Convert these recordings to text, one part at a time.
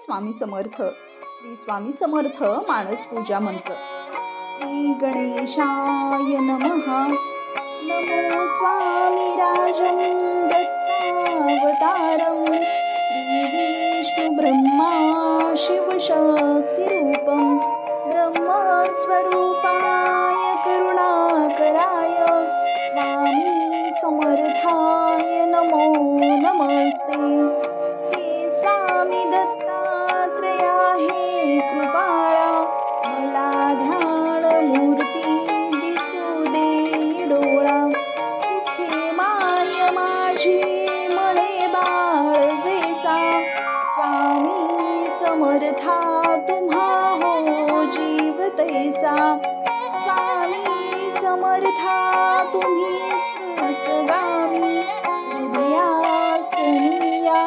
स्वामी समर्थ. श्री स्वामी समर्थ मानस पूजा मंत्र. श्री गणेशाय नमः. नमो स्वामी राजं दत्तावतारं. श्री विष्णु ब्रह्मा शिवशक्ती रूपं. ब्रह्मस्वरूपाय करुणाकराय स्वामी समर्थाय नमो नमस्ते. हे स्वामी दत्तात्रेया हे कृपाळा, मला ध्यान मूर्ती दिसू दे डोळा. तिथे माय माझी मने बाळ जैसा, स्वामी समर्था तुम्हा हो जीव तैसा. स्वामी समर्था तुम्ही गामी, हृदयासनिया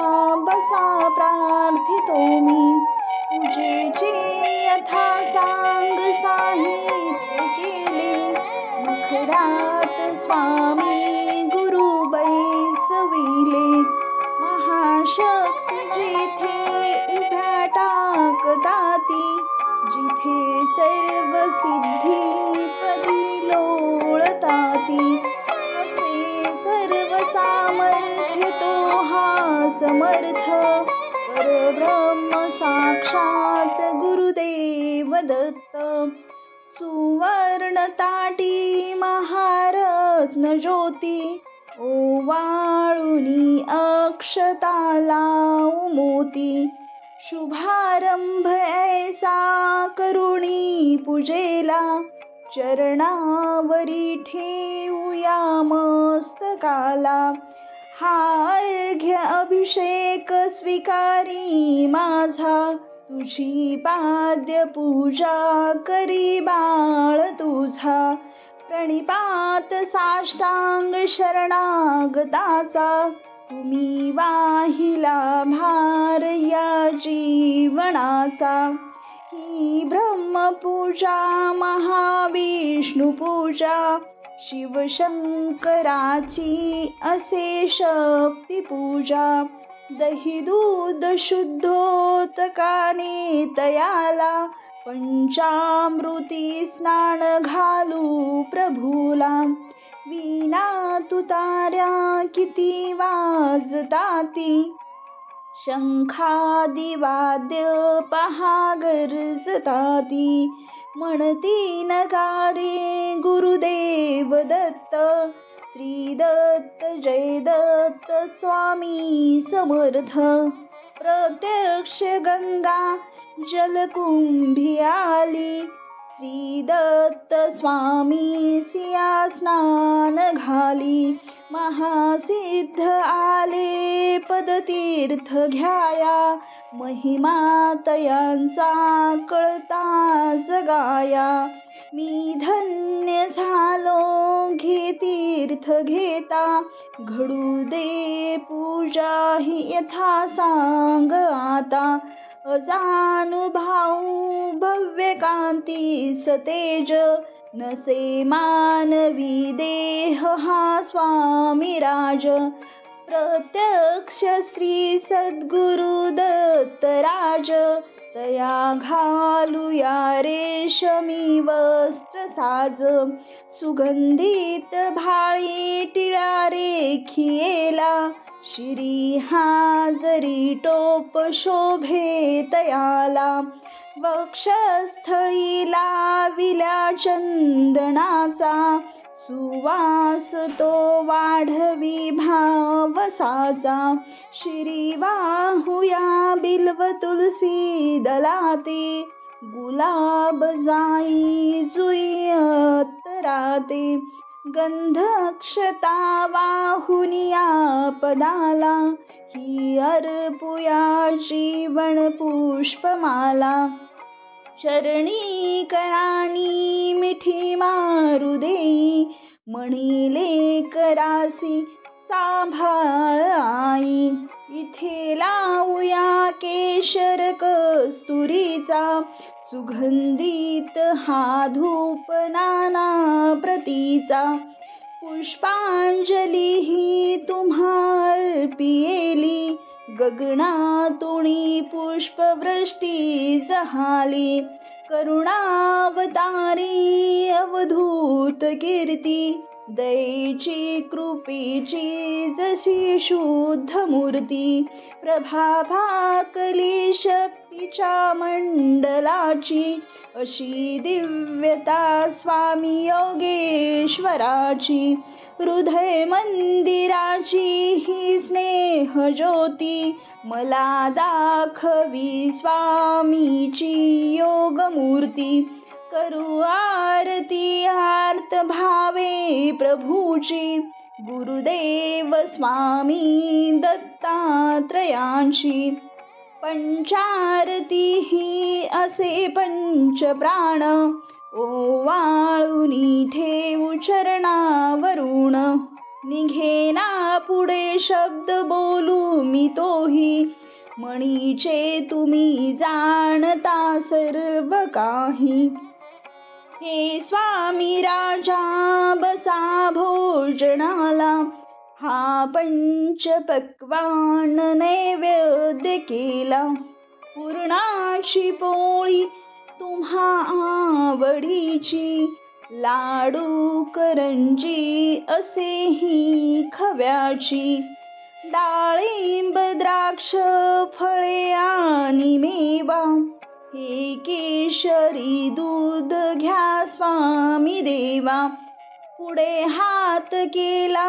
बसा प्रार्थितो मी. पूजेचे यथा सांग साहित्य केले, मखरात स्वामी गुरु बैसविले. महाशक्ती जेथे उभ्या टाकताती, जिथे सर्व सिद्धी पदी लोळताती, असे सर्व सामर्थ्य तो हा समर्थ. परब्रह्म साक्षात गुरुदेव दत्त. सुवर्ण ताटी महारत्न ज्योती, ओवाळुनी अक्षता लावू मोती. शुभारंभ ऐसा करुणी पूजेला, चरणावरी ठेवूया मस्तकाला. हा अर्घ्य अभिषेक स्वीकारी माझा, तुझी पाद्य पूजा करी बाळ तुझा. प्रणिपात साष्टांग शरणागताचा, तुम्ही वाहिला भार या जीवनाचा. ही ब्रह्मपूजा महाविष्णू पूजा, शिवशंकराची असे शक्ती पूजा. दही दूध शुद्धोदकाने तयाला, पंचामृती स्नान घालू प्रभूला. वीणा तुतार्या किती वाजताती, शंखादी वाद्य पहा गरजताती. म्हणती नगारे गुरुदेव दत्त, श्री दत्त जय दत्त स्वामी समर्थ. प्रत्यक्ष गंगा जलकुंभी आली, श्री दत्त स्वामी सिया स्नान घाली. महासिद्ध आले पदतीर्थ घ्याया, महिमा तयांचा कळता जगाया. मी धन्य झालो घे तीर्थ घेता, घडू दे पूजा ही यथा सांग आता. अजानुभाऊ भव्य कांती सतेज, नसे मानवी देह हा स्वामी राज. प्रत्यक्ष श्री सद्गुरु दत्तराज, तया घालूया रेशमी वस्त्र साज. सुगंधित भाळी टिळा रेखियेला, शिरी हाजरी टोप शोभे तयाला. वक्षस्थळी लाविल्या चंदनाचा, सुवास तो वाढवी भावसाचा. शिरी वाहुया बिल्व तुलसी दलाते, गुलाब जाई जुई अत्तराते. गंधक्षता वाहुनिया पदाला, ही अर्पुया जीवन पुष्पमाला. चरणी कराणी मिठी मारू देई, म्हणिले करासी सांभाळ आई. इथे लावूया केशर कस्तुरीचा, सुगंधित हा धूप नाना प्रतीचा. पुष्पांजली ही तुम्हा अर्पियेली, गगनातुणी पुष्पवृष्टी जहाली करुणावतारी अवधूत कीर्ती दयेची कृपेची जशी शुद्ध मूर्ती प्रभाभाकली शक्तीच्या मंडलाची अशी दिव्यता स्वामी योगेश्वराची हृदय मंदिराची ही स्नेह ज्योती मला दाखवी स्वामीची योगमूर्ती करू आरती आर्त भावे प्रभूची गुरुदेव स्वामी दत्तात्रयांची पंचारती ही असे पंचप्राण ओवाळूनी ठेवू चरणावरून निघेना पुढे शब्द बोलू मी तोही म्हणीचे तुम्ही जाणता सर्व काही हे स्वामी राजा बसा भोजनाला हा पंचपक्वान्न नैवेद्य केला पुरणाची पोळी तुम्हा आवडीची लाडू करंजी असेही खव्याची डाळिंब द्राक्ष फळे आणि मेवा हे केशरी दूध घ्या स्वामी देवा पुढे हात केला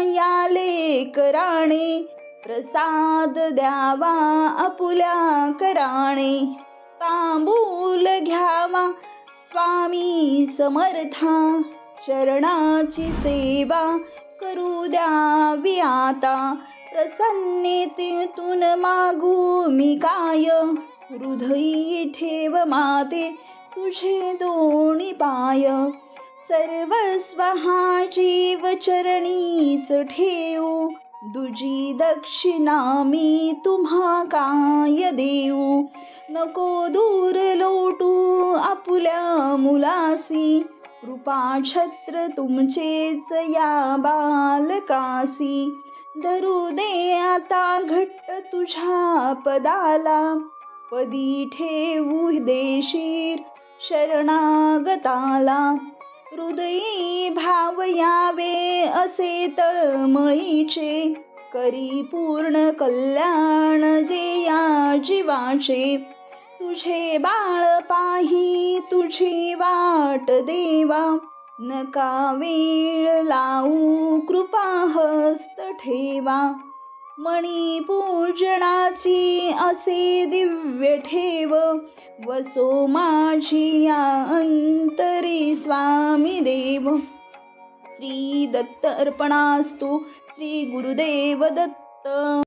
या लेकराने प्रसाद द्यावा आपुल्या कराने तांबूल घ्यावा स्वामी समर्था चरणाची सेवा करू द्यावी आता प्रसन्नतेतून मागू मी काय हृदयी ठेव माते तुझे दोन्ही पाय सर्वस्व हा जीव चरणीच ठेवू दुजी दक्षिणा मी तुम्हा काय देऊ नको दूर लोटू आपुल्या मुलासी कृपा छत्र तुमचेच या बालकासी धरू दे आता घट्ट तुझ्या पदाला पदी ठेवू देशीर शरणागताला हृदयी भाव यावे असे तळमळीचे करी पूर्ण कल्याण जे या जीवाचे तुझे बाळ पाही तुझी वाट देवा नका वेळ लावू कृपा हस्त ठेवा मणी पूजनाची असे दिव्य ठेव वसो माझी या अंतरी स्वामी देव श्री दत्त अर्पणास्तु श्री गुरुदेव दत्त